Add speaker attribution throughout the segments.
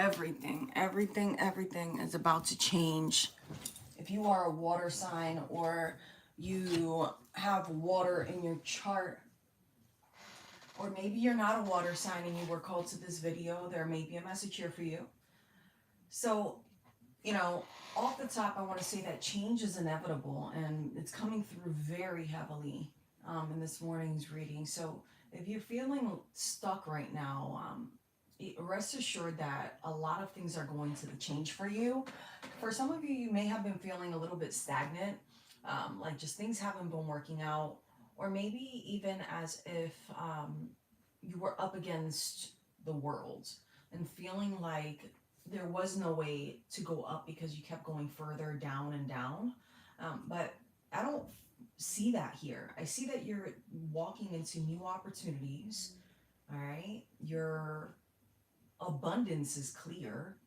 Speaker 1: Everything is about to change. If you are a water sign or you have water in your chart, or maybe you're not a water sign and you were called to this video, there may be a message here for you. So, you know, off the top, I want to say that change is inevitable and it's coming through very heavily in this morning's reading. So if you're feeling stuck right now, rest assured that a lot of things are going to change for you. For some of you, you may have been feeling a little bit stagnant, like just things haven't been working out, or maybe even as if you were up against the world and feeling like there was no way to go up because you kept going further down and down. But I don't see that here. I see that you're walking into new opportunities. All right. Your abundance is clear.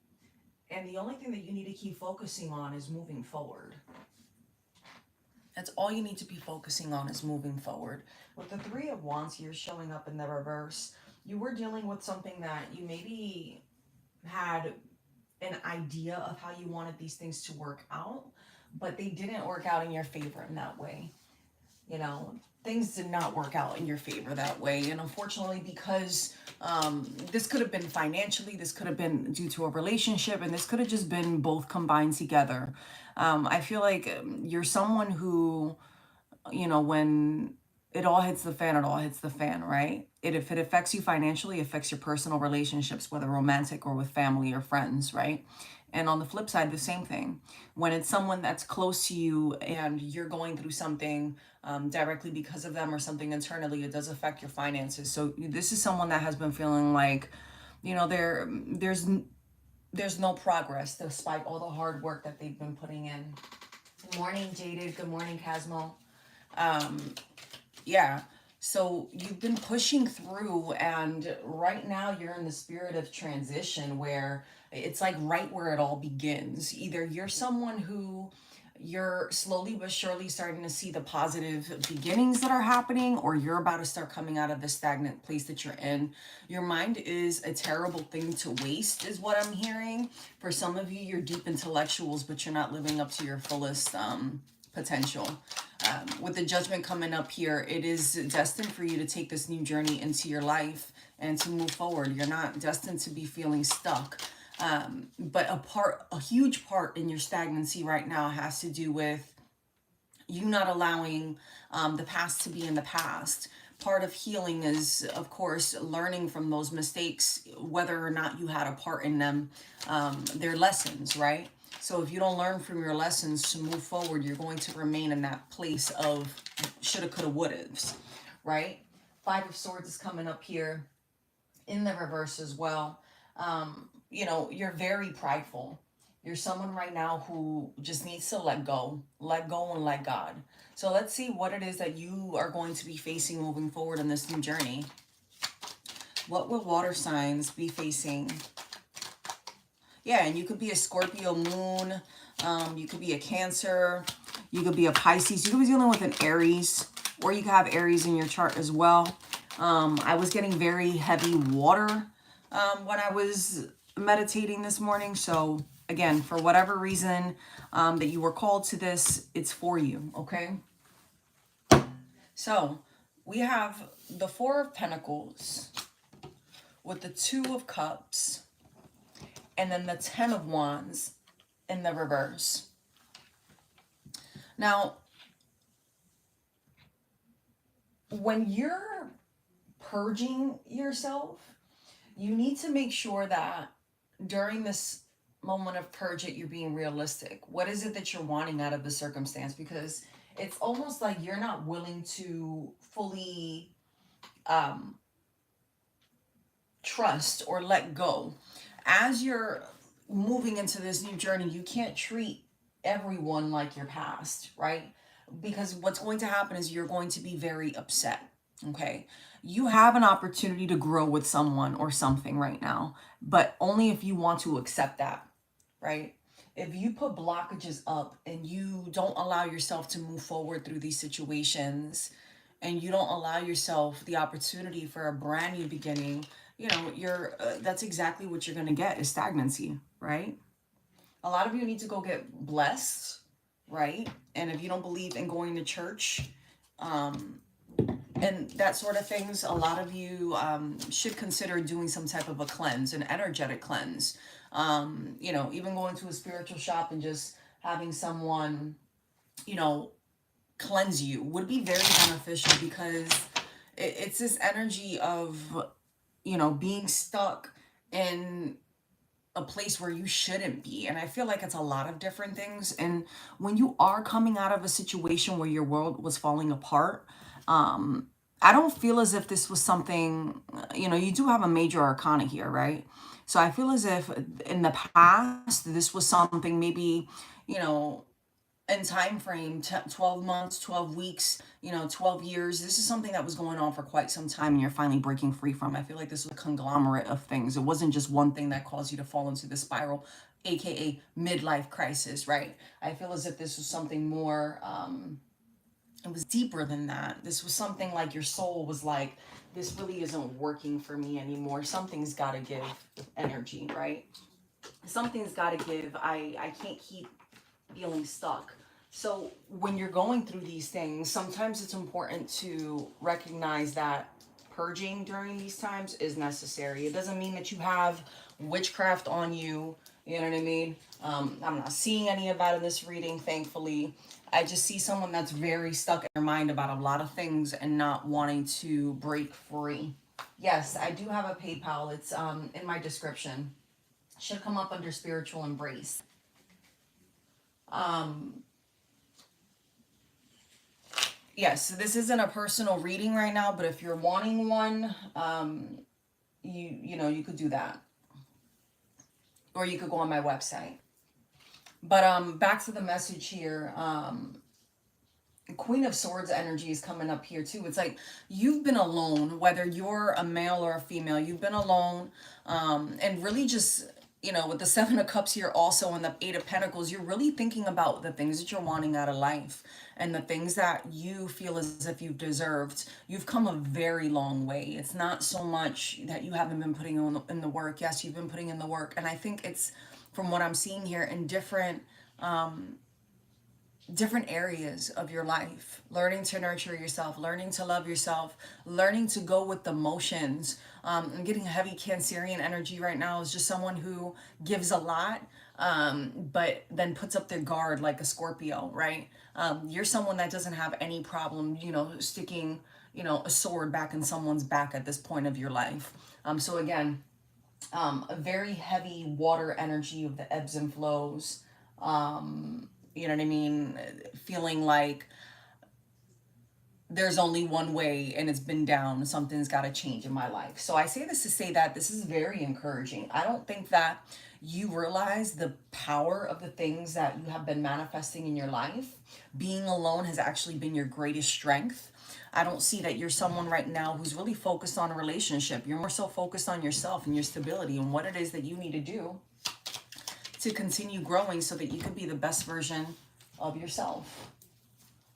Speaker 1: And the only thing that you need to keep focusing on is moving forward. That's all you need to be focusing on is moving forward. With the Three of Wands here showing up in the reverse, you were dealing with something that you maybe had an idea of how you wanted these things to work out, but they didn't work out in your favor in that way. You know, things did not work out in your favor that way. And unfortunately, because this could have been financially, this could have been due to a relationship, and this could have just been both combined together. I feel like you're someone who, you know, when it all hits the fan, it all hits the fan, right? If it affects you financially, it affects your personal relationships, whether romantic or with family or friends, right? And on the flip side, the same thing. When it's someone that's close to you and you're going through something directly because of them or something internally, it does affect your finances. So this is someone that has been feeling like, you know, there's no progress despite all the hard work that they've been putting in. Good morning, Jaded. Good morning, Casmo. Yeah, so you've been pushing through, and right now you're in the spirit of transition where it's like right where it all begins. Either you're someone who you're slowly but surely starting to see the positive beginnings that are happening, or you're about to start coming out of the stagnant place that you're in. Your mind is a terrible thing to waste, is what I'm hearing. For some of you, you're deep intellectuals, but you're not living up to your fullest potential. With the Judgment coming up here, it is destined for you to take this new journey into your life and to move forward. You're not destined to be feeling stuck. But a huge part in your stagnancy right now has to do with you not allowing the past to be in the past. Part of healing is, of course, learning from those mistakes, whether or not you had a part in them. They're lessons, right? So if you don't learn from your lessons to move forward, you're going to remain in that place of shoulda, coulda, wouldas, right? Five of Swords is coming up here in the reverse as well. You know, you're very prideful. You're someone right now who just needs to let go and let God. So let's see what it is that you are going to be facing moving forward in this new journey. What will water signs be facing? Yeah, and you could be a Scorpio moon. You could be a Cancer. You could be a Pisces. You could be dealing with an Aries, or you could have Aries in your chart as well. I was getting very heavy water when I was meditating this morning. So again, for whatever reason that you were called to this, it's for you, okay? So we have the Four of Pentacles with the Two of Cups, and then the Ten of Wands in the reverse. Now, when you're purging yourself, you need to make sure that during this moment of purge it, you're being realistic. What is it that you're wanting out of the circumstance? Because it's almost like you're not willing to fully trust or let go. As you're moving into this new journey, you can't treat everyone like your past, right? Because what's going to happen is you're going to be very upset, okay? You have an opportunity to grow with someone or something right now, but only if you want to accept that, right? If you put blockages up and you don't allow yourself to move forward through these situations, and you don't allow yourself the opportunity for a brand new beginning, you know, you're that's exactly what you're going to get is stagnancy, right? A lot of you need to go get blessed, right? And if you don't believe in going to church, and that sort of things, a lot of you should consider doing some type of a cleanse, an energetic cleanse. You know, even going to a spiritual shop and just having someone, you know, cleanse you would be very beneficial, because it's this energy of, you know, being stuck in a place where you shouldn't be. And I feel like it's a lot of different things. And when you are coming out of a situation where your world was falling apart, I don't feel as if this was something, you know, you do have a major arcana here, right? So I feel as if in the past, this was something maybe, you know, in time frame, 12 months, 12 weeks, you know, 12 years. This is something that was going on for quite some time and you're finally breaking free from. I feel like this was a conglomerate of things. It wasn't just one thing that caused you to fall into the spiral, aka midlife crisis, right? I feel as if this was something more, it was deeper than that. This was something like your soul was like, this really isn't working for me anymore. Something's got to give energy, right? Something's got to give. I can't keep feeling stuck. So when you're going through these things, sometimes it's important to recognize that purging during these times is necessary. It doesn't mean that you have witchcraft on you. You know what I mean? I'm not seeing any of that in this reading, thankfully. I just see someone that's very stuck in their mind about a lot of things and not wanting to break free. Yes, I do have a PayPal. It's in my description. Should come up under Spiritual Embrace. Yes, so this isn't a personal reading right now, but if you're wanting one, you know, you could do that. Or you could go on my website. But back to the message here. Queen of Swords energy is coming up here too. It's like you've been alone, whether you're a male or a female, you've been alone, and really just, you know, with the Seven of Cups here also and the Eight of Pentacles, you're really thinking about the things that you're wanting out of life and the things that you feel as if you've deserved. You've come a very long way. It's not so much that you haven't been putting in the work. Yes, you've been putting in the work. And I think it's, from what I'm seeing here, in different areas of your life, learning to nurture yourself, learning to love yourself, learning to go with the motions. I'm getting heavy Cancerian energy right now. Is just someone who gives a lot, but then puts up their guard like a Scorpio, right? You're someone that doesn't have any problem, you know, sticking, you know, a sword back in someone's back at this point of your life. So again, a very heavy water energy of the ebbs and flows. You know what I mean? Feeling like there's only one way and it's been down. Something's got to change in my life. So I say this to say that this is very encouraging. I don't think that you realize the power of the things that you have been manifesting in your life. Being alone has actually been your greatest strength. I don't see that you're someone right now who's really focused on a relationship. You're more so focused on yourself and your stability and what it is that you need to do to continue growing so that you can be the best version of yourself,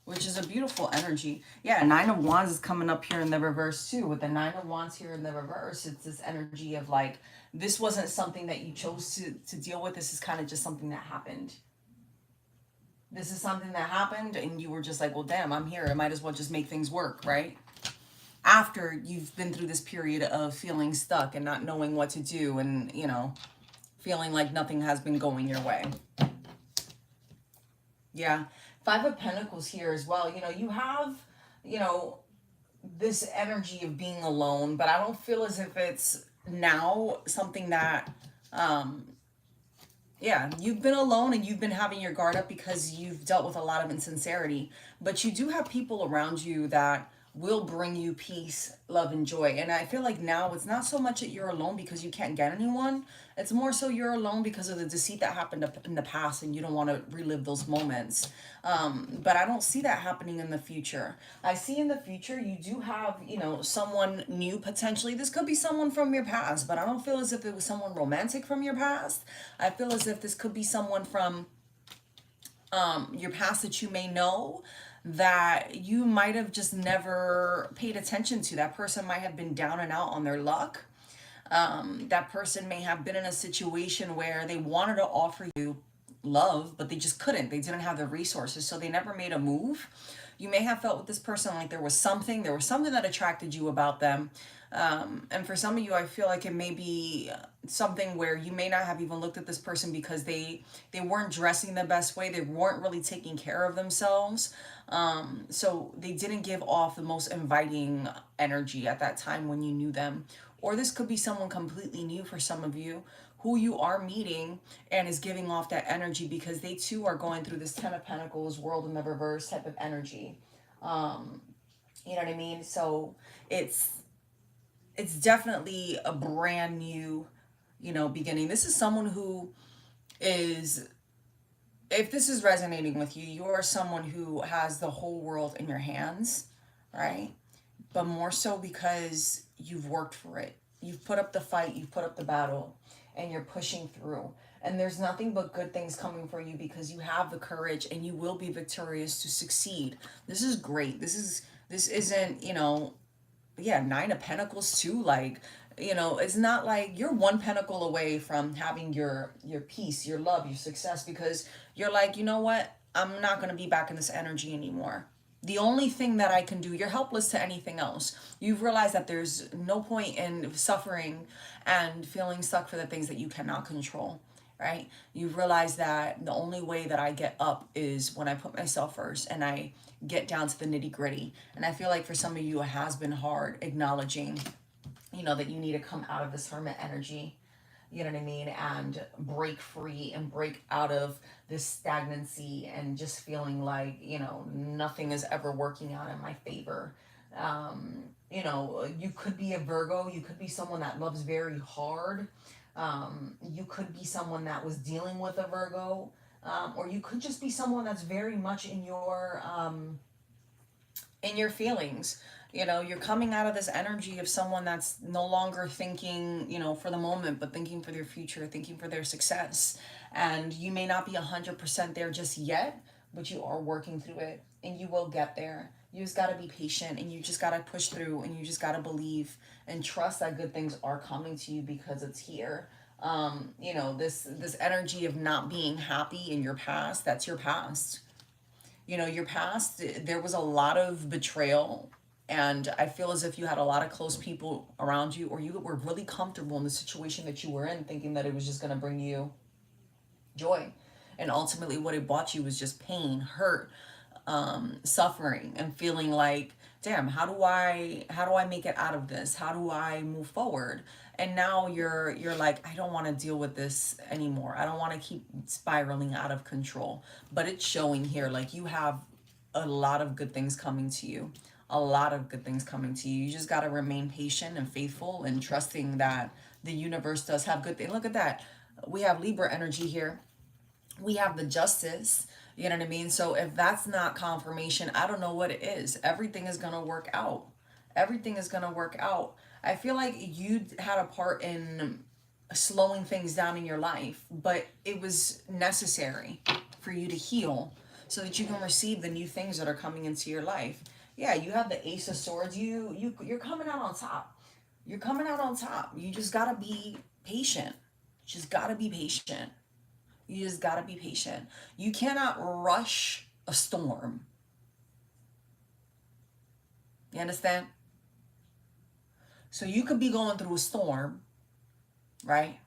Speaker 1: which is a beautiful energy. Yeah, Nine of Wands is coming up here in the reverse too. With the Nine of Wands here in the reverse, it's this energy of like, this wasn't something that you chose to deal with. This is kind of just something that happened. This is something that happened and you were just like, well, damn, I'm here. I might as well just make things work, right? After you've been through this period of feeling stuck and not knowing what to do and, you know, feeling like nothing has been going your way. Yeah. Five of Pentacles here as well. You know, you have, you know, this energy of being alone, but I don't feel as if it's now something that, yeah, you've been alone and you've been having your guard up because you've dealt with a lot of insincerity, but you do have people around you that will bring you peace, love, and joy. And I feel like now it's not so much that you're alone because you can't get anyone. It's more so you're alone because of the deceit that happened in the past and you don't want to relive those moments. But I don't see that happening in the future. I see in the future you do have, you know, someone new potentially. This could be someone from your past, but I don't feel as if it was someone romantic from your past. I feel as if this could be someone from your past that you may know, that you might have just never paid attention to. That person might have been down and out on their luck. That person may have been in a situation where they wanted to offer you love, but they just couldn't. They didn't have the resources, so they never made a move. You may have felt with this person like there was something that attracted you about them. And for some of you, I feel like it may be something where you may not have even looked at this person because they weren't dressing the best way. They weren't really taking care of themselves. So they didn't give off the most inviting energy at that time when you knew them. Or this could be someone completely new for some of you who you are meeting and is giving off that energy because they too are going through this Ten of Pentacles, world in the reverse type of energy. You know what I mean? So it's definitely a brand new, beginning. This is someone who is, if this is resonating with you, you are someone who has the whole world in your hands, right? But more so because you've worked for it. You've put up the fight, you've put up the battle, and you're pushing through. And there's nothing but good things coming for you because you have the courage and you will be victorious to succeed. This is great. This isn't, Nine of Pentacles too. Like, it's not like you're one pentacle away from having your peace, your love, your success, because you're like, you know what? I'm not going to be back in this energy anymore. The only thing that I can do, you're helpless to anything else. You've realized that there's no point in suffering and feeling stuck for the things that you cannot control, right? You've realized that the only way that I get up is when I put myself first and I get down to the nitty gritty. And I feel like for some of you, it has been hard acknowledging, that you need to come out of this hermit energy, you know what I mean, and break free and break out of this stagnancy and just feeling like, nothing is ever working out in my favor. You could be a Virgo, you could be someone that loves very hard. You could be someone that was dealing with a Virgo, or you could just be someone that's very much in your feelings. You're coming out of this energy of someone that's no longer thinking, for the moment, but thinking for their future, thinking for their success. And you may not be 100% there just yet, but you are working through it and you will get there. You just got to be patient and you just got to push through and you just got to believe and trust that good things are coming to you because it's here. This energy of not being happy in your past, that's your past. Your past, there was a lot of betrayal. And I feel as if you had a lot of close people around you, or you were really comfortable in the situation that you were in, thinking that it was just going to bring you joy. And ultimately what it brought you was just pain, hurt, suffering, and feeling like, damn, how do I make it out of this? How do I move forward? And now you're like, I don't want to deal with this anymore. I don't want to keep spiraling out of control. But it's showing here like you have a lot of good things coming to you. A lot of good things coming to you. You just got to remain patient and faithful and trusting that the universe does have good things. Look at that. We have Libra energy here. We have the Justice. You know what I mean? So if that's not confirmation, I don't know what it is. Everything is going to work out. Everything is going to work out. I feel like you had a part in slowing things down in your life, but it was necessary for you to heal so that you can receive the new things that are coming into your life. Yeah, you have the Ace of Swords. You're coming out on top. You're coming out on top. You just got to be patient. Just got to be patient. You just got to be patient. You cannot rush a storm. You understand? So you could be going through a storm, right?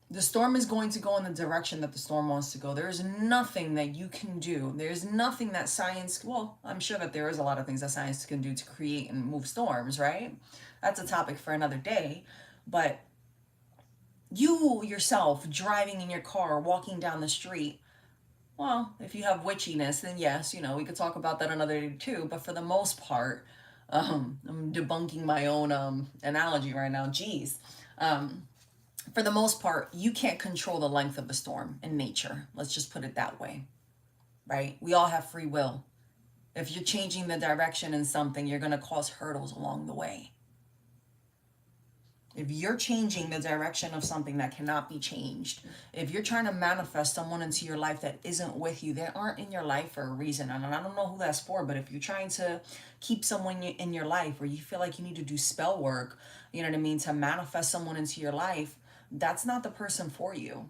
Speaker 1: The storm is going to go in the direction that the storm wants to go. There's nothing that you can do. There's nothing that science, well, I'm sure that there is a lot of things that science can do to create and move storms, right? That's a topic for another day. But you yourself driving in your car, walking down the street, well, if you have witchiness, then yes, we could talk about that another day too. But for the most part, I'm debunking my own analogy right now. Geez. For the most part, you can't control the length of a storm in nature. Let's just put it that way, right? We all have free will. If you're changing the direction in something, you're going to cause hurdles along the way. If you're changing the direction of something that cannot be changed, if you're trying to manifest someone into your life that isn't with you, they aren't in your life for a reason. And I don't know who that's for, but if you're trying to keep someone in your life, or you feel like you need to do spell work, you know what I mean, to manifest someone into your life, that's not the person for you.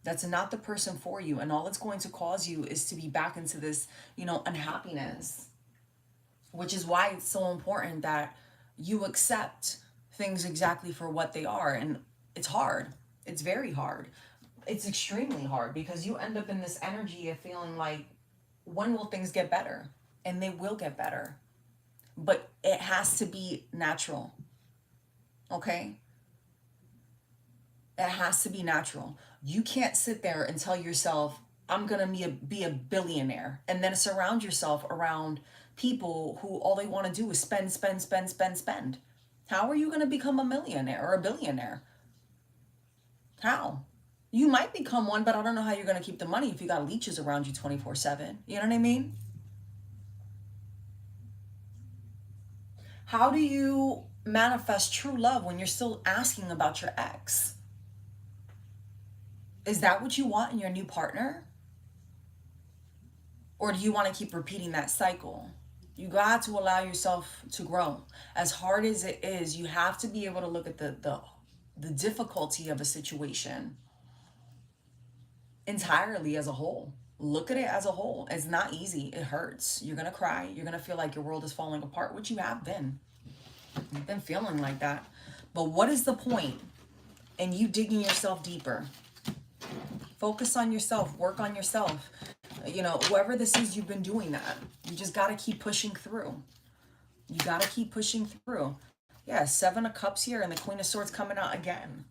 Speaker 1: That's not the person for you. And all it's going to cause you is to be back into this, unhappiness, which is why it's so important that you accept things exactly for what they are. And it's hard. It's very hard. It's extremely hard because you end up in this energy of feeling like, when will things get better? And they will get better. But it has to be natural. Okay? It has to be natural. You can't sit there and tell yourself, I'm going to be a billionaire, and then surround yourself around people who all they want to do is spend, spend, spend, spend, spend. How are you going to become a millionaire or a billionaire? How? You might become one, but I don't know how you're going to keep the money if you got leeches around you 24/7. You know what I mean? How do you manifest true love when you're still asking about your ex? Is that what you want in your new partner? Or do you want to keep repeating that cycle? You got to allow yourself to grow. As hard as it is, you have to be able to look at the difficulty of a situation entirely as a whole. Look at it as a whole. It's not easy. It hurts. You're going to cry. You're going to feel like your world is falling apart, which you have been. You've been feeling like that. But what is the point in you digging yourself deeper? Focus on yourself. Work on yourself. Whoever this is, you've been doing that. You just got to keep pushing through. You got to keep pushing through. Yeah, 7 of Cups here and the Queen of Swords coming out again.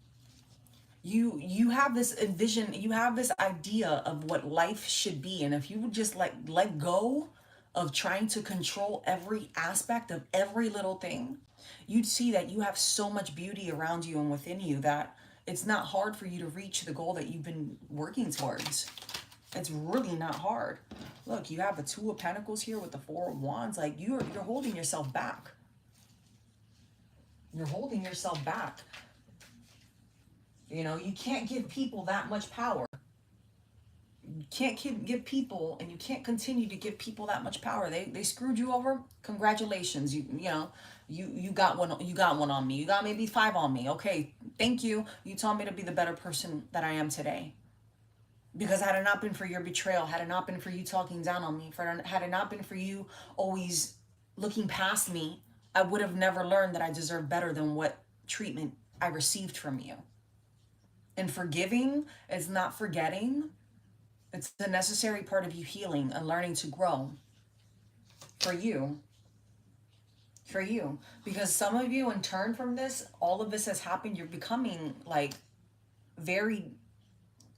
Speaker 1: You have this vision, you have this idea of what life should be. And if you would just let go of trying to control every aspect of every little thing, you'd see that you have so much beauty around you and within you that it's not hard for you to reach the goal that you've been working towards. It's really not hard. Look, you have the 2 of Pentacles here with the 4 of Wands. Like you're holding yourself back. You're holding yourself back. You can't give people that much power. You can't give people, and you can't continue to give people that much power. They screwed you over. Congratulations. You got one on me. You got maybe 5 on me. Okay, thank you. You taught me to be the better person that I am today. Because had it not been for your betrayal, had it not been for you talking down on me, had it not been for you always looking past me, I would have never learned that I deserve better than what treatment I received from you. And forgiving is not forgetting. It's a necessary part of you healing and learning to grow. For you. For you. Because some of you, in turn from this, all of this has happened, you're becoming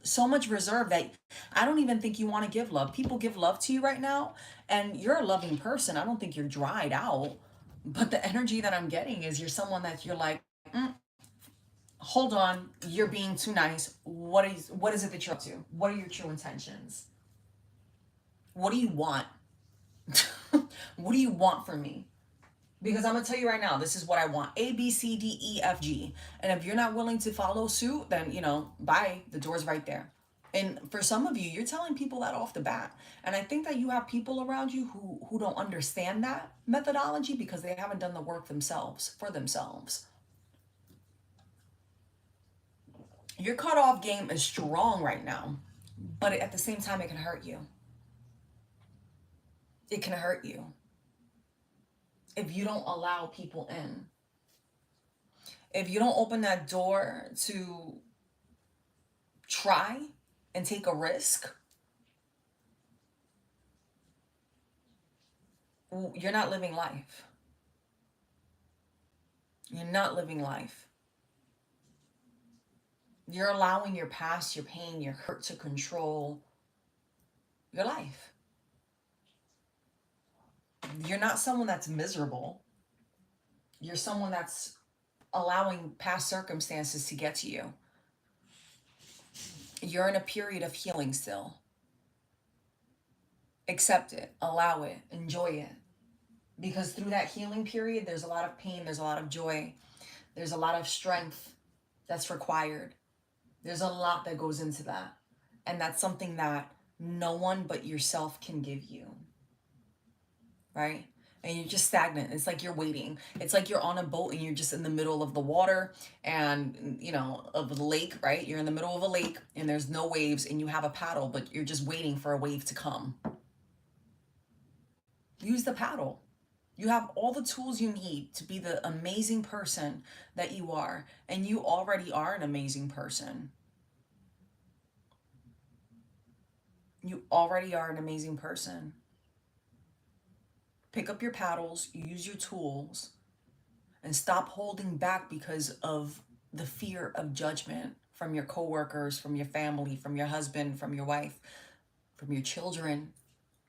Speaker 1: so much reserved that I don't even think you want to give love. People give love to you right now, and you're a loving person. I don't think you're dried out. But the energy that I'm getting is you're someone that you're like, hold on, you're being too nice. What is it that you're up to? What are your true intentions? What do you want? What do you want from me? Because I'm going to tell you right now, this is what I want. A, B, C, D, E, F, G. And if you're not willing to follow suit, then, bye. The door's right there. And for some of you, you're telling people that off the bat. And I think that you have people around you who don't understand that methodology because they haven't done the work for themselves. Your cutoff game is strong right now, but at the same time, it can hurt you. It can hurt you if you don't allow people in. If you don't open that door to try and take a risk, you're not living life. You're not living life. You're allowing your past, your pain, your hurt to control your life. You're not someone that's miserable. You're someone that's allowing past circumstances to get to you. You're in a period of healing still. Accept it, allow it, enjoy it. Because through that healing period, there's a lot of pain, there's a lot of joy. There's a lot of strength that's required. There's a lot that goes into that. And that's something that no one but yourself can give you, right? And you're just stagnant. It's like you're waiting. It's like you're on a boat and you're just in the middle of the water and, you know, of the lake, right? You're in the middle of a lake and there's no waves and you have a paddle, but you're just waiting for a wave to come. Use the paddle. You have all the tools you need to be the amazing person that you are. And you already are an amazing person. You already are an amazing person. Pick up your paddles, use your tools, and stop holding back because of the fear of judgment from your coworkers, from your family, from your husband, from your wife, from your children,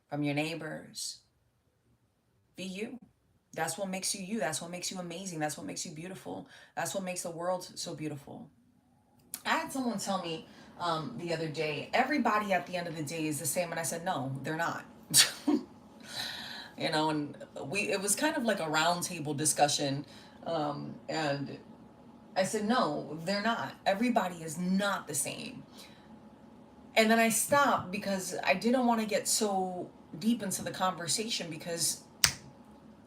Speaker 1: from your neighbors. Be you. That's what makes you you. That's what makes you amazing. That's what makes you beautiful. That's what makes the world so beautiful. I had someone tell me the other day, everybody at the end of the day is the same. And I said, no, they're not. You know, and it was kind of like a round table discussion. And I said, no, they're not. Everybody is not the same. And then I stopped because I didn't want to get so deep into the conversation because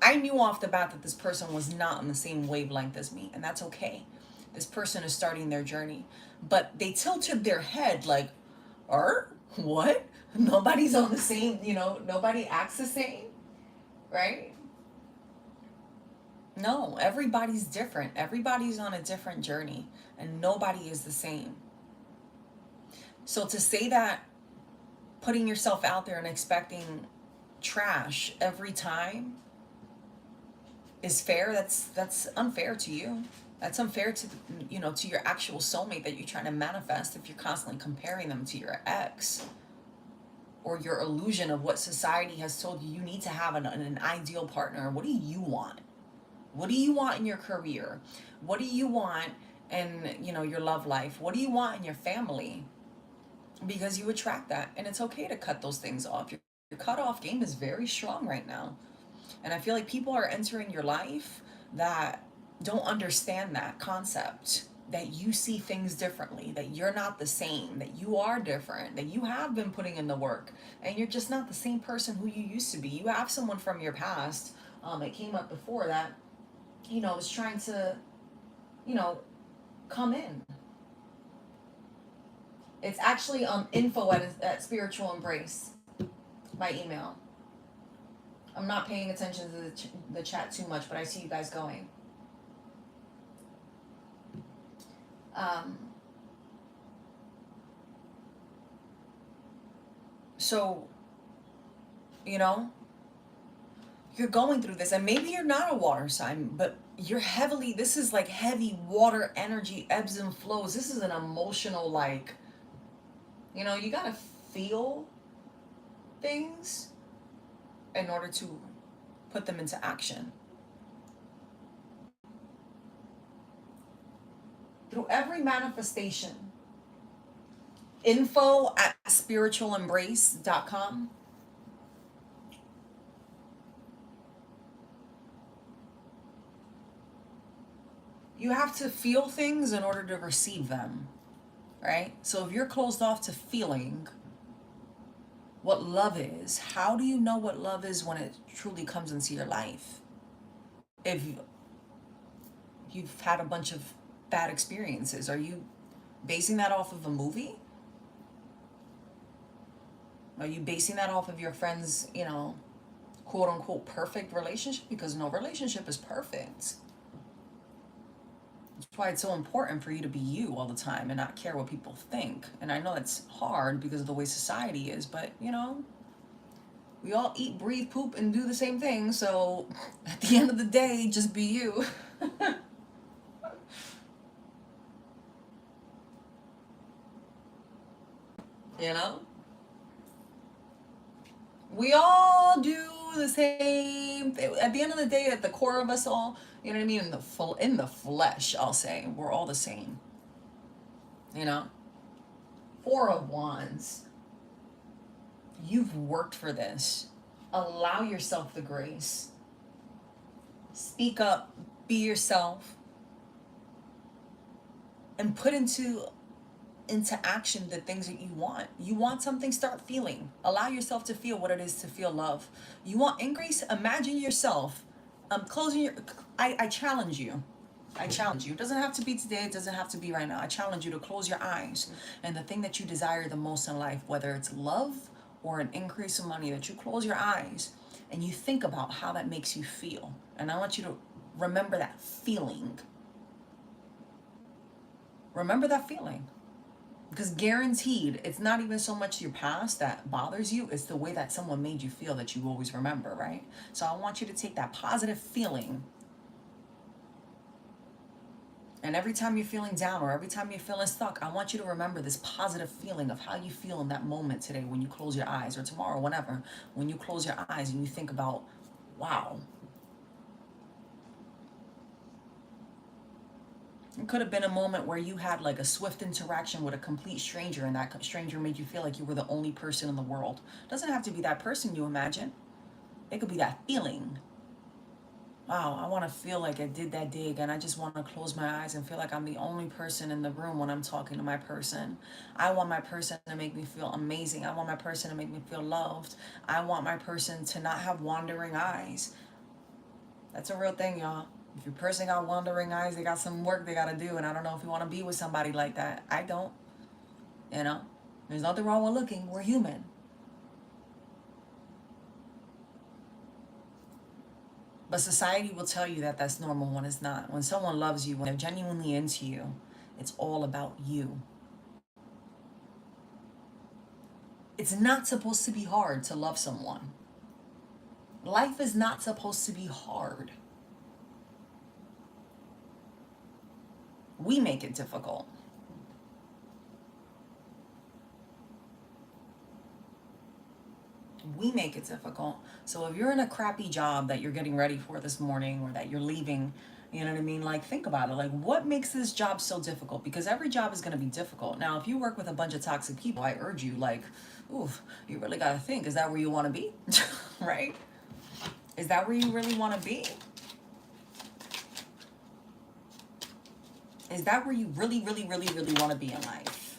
Speaker 1: I knew off the bat that this person was not on the same wavelength as me, and that's okay. This person is starting their journey. But they tilted their head like, what? Nobody's on the same, you know, nobody acts the same, right? No, everybody's different. Everybody's on a different journey, and nobody is the same. So to say that putting yourself out there and expecting trash every time is fair, that's unfair to you. That's unfair to, you know, to your actual soulmate that you're trying to manifest if you're constantly comparing them to your ex, or your illusion of what society has told you need to have an ideal partner. What do you want? What do you want in your career? What do you want in, you know, your love life? What do you want in your family? Because you attract that, and it's okay to cut those things off. Your cutoff game is very strong right now. And I feel like people are entering your life that don't understand that concept, that you see things differently, that you're not the same, that you are different, that you have been putting in the work, and you're just not the same person who you used to be. You have someone from your past, it came up before, that, you know, is trying to, you know, come in. It's actually info at SpiritualEmbrace, my email. I'm not paying attention to the chat too much, but I see you guys going. So, you know, you're going through this, and maybe you're not a water sign, but you're heavily, this is like heavy water energy, ebbs and flows. This is an emotional, like, you know, you gotta feel things in order to put them into action. Through every manifestation, info at spiritualembrace.com. You have to feel things in order to receive them, right? So if you're closed off to feeling what love is, how do you know what love is when it truly comes into your life? If you've had a bunch of bad experiences, are you basing that off of a movie? Are you basing that off of your friend's, you know, quote unquote perfect relationship? Because no relationship is perfect. That's why it's so important for you to be you all the time and not care what people think. And I know it's hard because of the way society is, but, you know, we all eat, breathe, poop, and do the same thing. So at the end of the day, just be you. You know? We all do the same thing. At the end of the day, at the core of us all, you know what I mean? In the flesh, I'll say, we're all the same. You know? Four of Wands. You've worked for this. Allow yourself the grace. Speak up. Be yourself. and put into action the things that you want. You want something, start feeling. Allow yourself to feel what it is to feel love. You want increase? Imagine yourself closing your, I challenge you. I challenge you. It doesn't have to be today. It doesn't have to be right now. I challenge you to close your eyes. And the thing that you desire the most in life, whether it's love or an increase in money, that you close your eyes and you think about how that makes you feel. And I want you to remember that feeling. Remember that feeling. Because guaranteed, it's not even so much your past that bothers you. It's the way that someone made you feel that you always remember, right? So I want you to take that positive feeling. And every time you're feeling down or every time you're feeling stuck, I want you to remember this positive feeling of how you feel in that moment today when you close your eyes, or tomorrow, whenever, when you close your eyes and you think about, wow. It could have been a moment where you had like a swift interaction with a complete stranger and that stranger made you feel like you were the only person in the world. It doesn't have to be that person you imagine. It could be that feeling. Wow, I want to feel like I did that day again. I just want to close my eyes and feel like I'm the only person in the room when I'm talking to my person. I want my person to make me feel amazing. I want my person to make me feel loved. I want my person to not have wandering eyes. That's a real thing, y'all. If your person got wandering eyes, they got some work they got to do. And I don't know if you want to be with somebody like that. I don't. You know, there's nothing wrong with looking. We're human. But society will tell you that that's normal when it's not. When someone loves you, when they're genuinely into you, it's all about you. It's not supposed to be hard to love someone. Life is not supposed to be hard. We make it difficult. We make it difficult. So if you're in a crappy job that you're getting ready for this morning or that you're leaving, you know what I mean? Like, think about it. Like, what makes this job so difficult? Because every job is going to be difficult. Now, if you work with a bunch of toxic people, I urge you, like, oof, you really got to think, is that where you want to be? Right? Is that where you really want to be? Is that where you really, really, really, really want to be in life?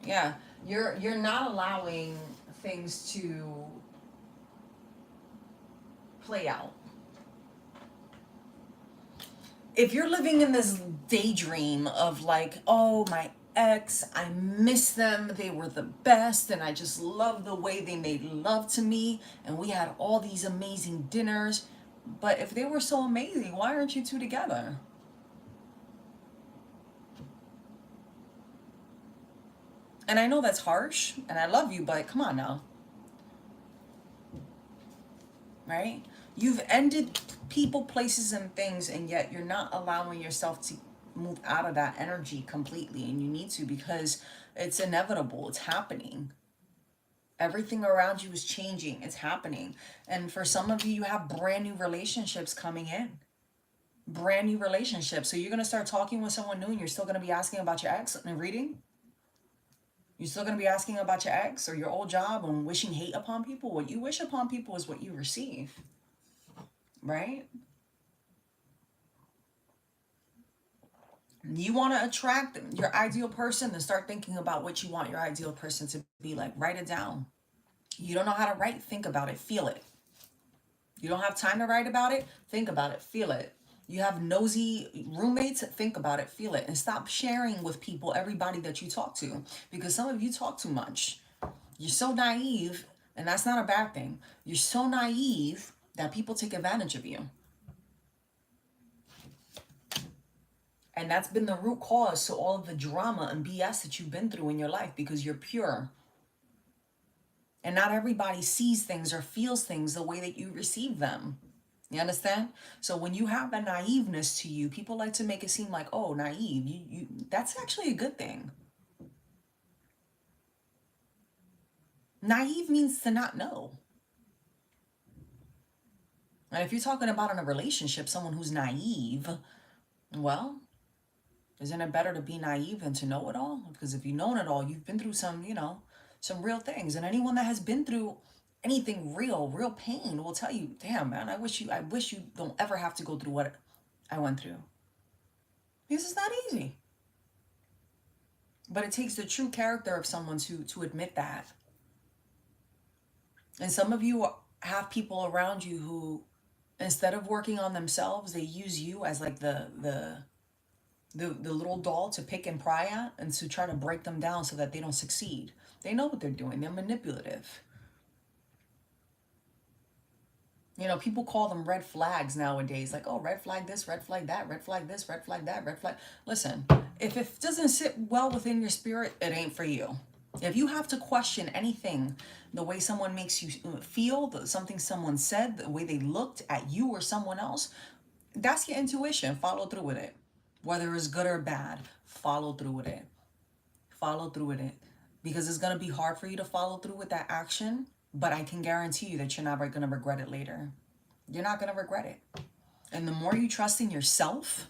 Speaker 1: Yeah, you're not allowing things to play out. If you're living in this daydream of like, oh, my ex, I miss them, they were the best, and I just love the way they made love to me, and we had all these amazing dinners. But if they were so amazing, why aren't you two together? And I know that's harsh, and I love you, but come on now. Right? You've ended people, places, and things, and yet you're not allowing yourself to move out of that energy completely, and you need to, because it's inevitable. It's happening. Everything around you is changing. It's happening. And for some of you, you have brand new relationships coming in. Brand new relationships. So you're going to start talking with someone new, and you're still going to be asking about your ex in a reading? You're still going to be asking about your ex or your old job and wishing hate upon people? What you wish upon people is what you receive. Right? You want to attract your ideal person, then start thinking about what you want your ideal person to be like. Write it down. You don't know how to write? Think about it. Feel it. You don't have time to write about it? Think about it. Feel it. You have nosy roommates? Think about it. Feel it. And stop sharing with people, everybody that you talk to. Because some of you talk too much. You're so naive, and that's not a bad thing. You're so naive that people take advantage of you. And that's been the root cause to all of the drama and BS that you've been through in your life, because you're pure. And not everybody sees things or feels things the way that you receive them. You understand? So when you have that naiveness to you, people like to make it seem like, oh, naive. You that's actually a good thing. Naive means to not know. And if you're talking about in a relationship, someone who's naive, well, isn't it better to be naive than to know it all? Because if you know it all, you've been through some, some real things. And anyone that has been through anything real pain will tell you, damn, man, I wish you don't ever have to go through what I went through. Because it's not easy. But it takes the true character of someone to admit that. And some of you have people around you who, instead of working on themselves, they use you as like the little doll to pick and pry at and to try to break them down so that they don't succeed. They know what they're doing. They're manipulative. You know, people call them red flags nowadays. Like, oh, red flag this, red flag that, red flag this, red flag that, red flag. Listen, if it doesn't sit well within your spirit, it ain't for you. If you have to question anything, the way someone makes you feel, something someone said, the way they looked at you or someone else, that's your intuition. Follow through with it. Whether it's good or bad, follow through with it. Follow through with it. Because it's going to be hard for you to follow through with that action, but I can guarantee you that you're not going to regret it later. You're not going to regret it. And the more you trust in yourself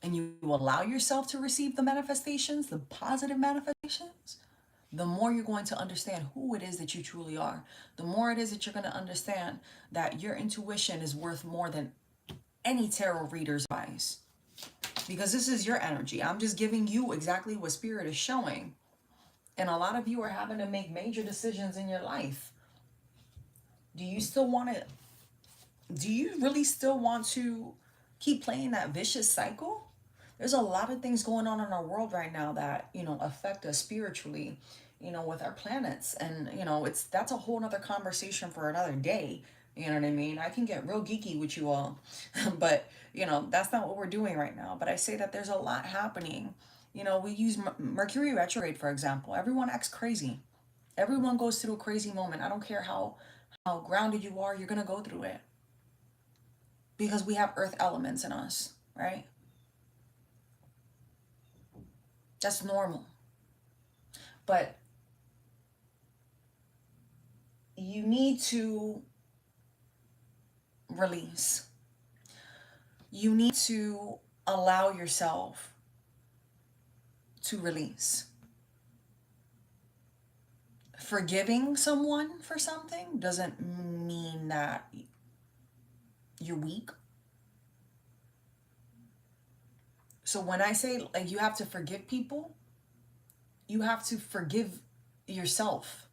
Speaker 1: and you allow yourself to receive the manifestations, the positive manifestations, the more you're going to understand who it is that you truly are. The more it is that you're going to understand that your intuition is worth more than any tarot reader's advice. Because this is your energy. I'm just giving you exactly what Spirit is showing. And a lot of you are having to make major decisions in your life. Do you really still want to keep playing that vicious cycle? There's a lot of things going on in our world right now that, affect us spiritually, with our planets. And, that's a whole nother conversation for another day. You know what I mean? I can get real geeky with you all, but, that's not what we're doing right now. But I say that there's a lot happening. We use Mercury retrograde, for example. Everyone acts crazy. Everyone goes through a crazy moment. I don't care how grounded you are, you're going to go through it. Because we have earth elements in us, right? That's normal. But you need to release. You need to allow yourself to release. Forgiving someone for something doesn't mean that you're weak. So when I say like you have to forgive people, you have to forgive yourself.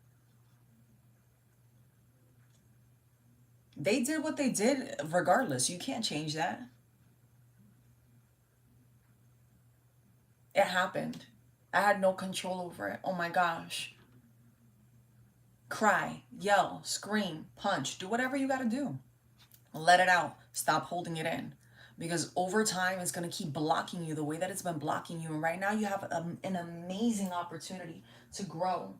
Speaker 1: They did what they did regardless. You can't change that. It happened. I had no control over it. Oh my gosh. Cry, yell, scream, punch, do whatever you got to do. Let it out. Stop holding it in. Because over time, it's going to keep blocking you the way that it's been blocking you. And right now, you have an amazing opportunity to grow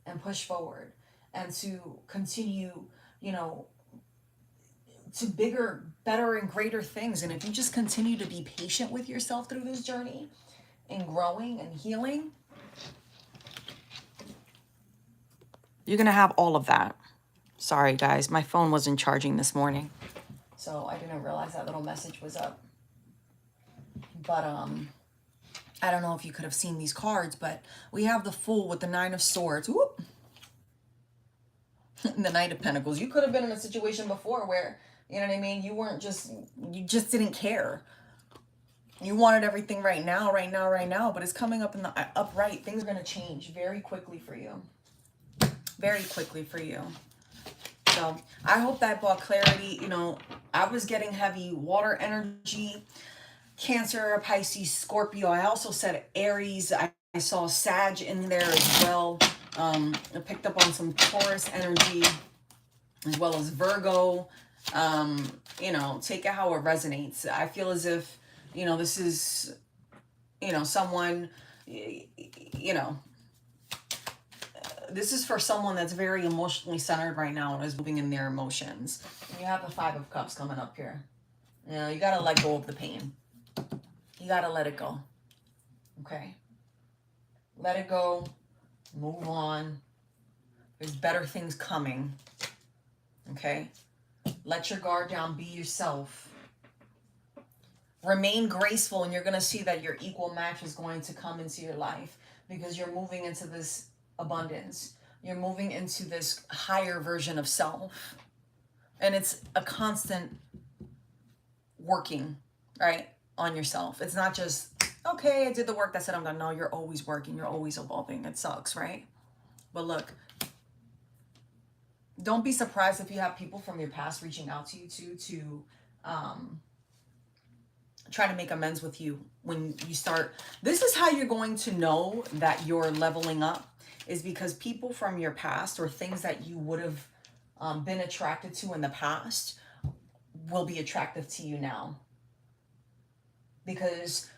Speaker 1: and push forward and to continue, to bigger, better, and greater things. And if you just continue to be patient with yourself through this journey and growing and healing, you're going to have all of that. Sorry, guys. My phone wasn't charging this morning, so I didn't realize that little message was up. But I don't know if you could have seen these cards, but we have the Fool with the Nine of Swords. Whoop. And the Knight of Pentacles. You could have been in a situation before where, you know what I mean, you just didn't care. You wanted everything right now, but it's coming up in the upright. Things are going to change very quickly for you. Very quickly for you. So I hope that brought clarity. I was getting heavy water energy, Cancer, Pisces, Scorpio. I also said Aries. I saw Sag in there as well. I picked up on some Taurus energy as well as Virgo. Take it how it resonates. I feel as if, this is, someone, this is for someone that's very emotionally centered right now and is moving in their emotions. And you have the Five of Cups coming up here. You got to let go of the pain. You got to let it go. Okay? Let it go. Move on. There's better things coming. Okay? Let your guard down. Be yourself. Remain graceful, and you're going to see that your equal match is going to come into your life because you're moving into this abundance. You're moving into this higher version of self. And it's a constant working, right, on yourself. It's not just, okay, I did the work, that's it, I'm done. No, you're always working, you're always evolving. It sucks, right? But look, don't be surprised if you have people from your past reaching out to you too, to try to make amends with you when you start. This is how you're going to know that you're leveling up, is because people from your past or things that you would have been attracted to in the past will be attractive to you now. Because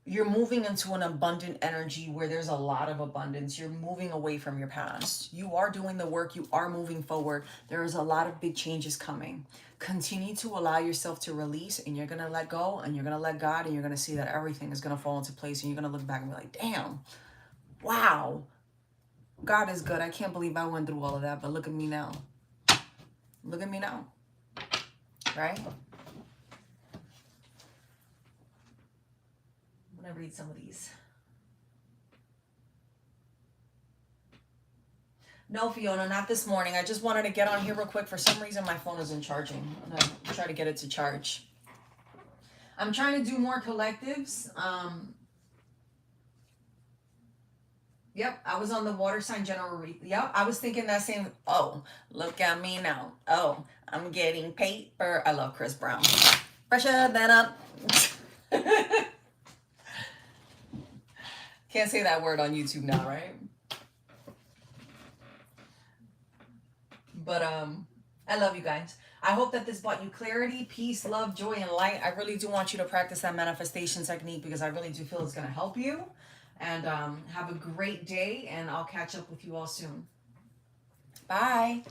Speaker 1: you're moving into an abundant energy where there's a lot of abundance. You're moving away from your past. You are doing the work. You are moving forward. There is a lot of big changes coming. Continue to allow yourself to release, and you're going to let go, and you're going to let God, and you're going to see that everything is going to fall into place, and you're going to look back and be like, damn, wow, God is good. I can't believe I went through all of that, but look at me now. Look at me now, right? I'm gonna read some of these. No, Fiona, not this morning. I just wanted to get on here real quick. For some reason, my phone isn't charging. I'm gonna try to get it to charge. I'm trying to do more collectives. Yep, I was on the water sign general read. Yep, I was thinking that same. Oh, look at me now. Oh, I'm getting paper. I love Chris Brown. Pressure that up. Can't say that word on YouTube now, right? But I love you guys. I hope that this brought you clarity, peace, love, joy, and light. I really do want you to practice that manifestation technique, because I really do feel it's going to help you. And have a great day, and I'll catch up with you all soon. Bye.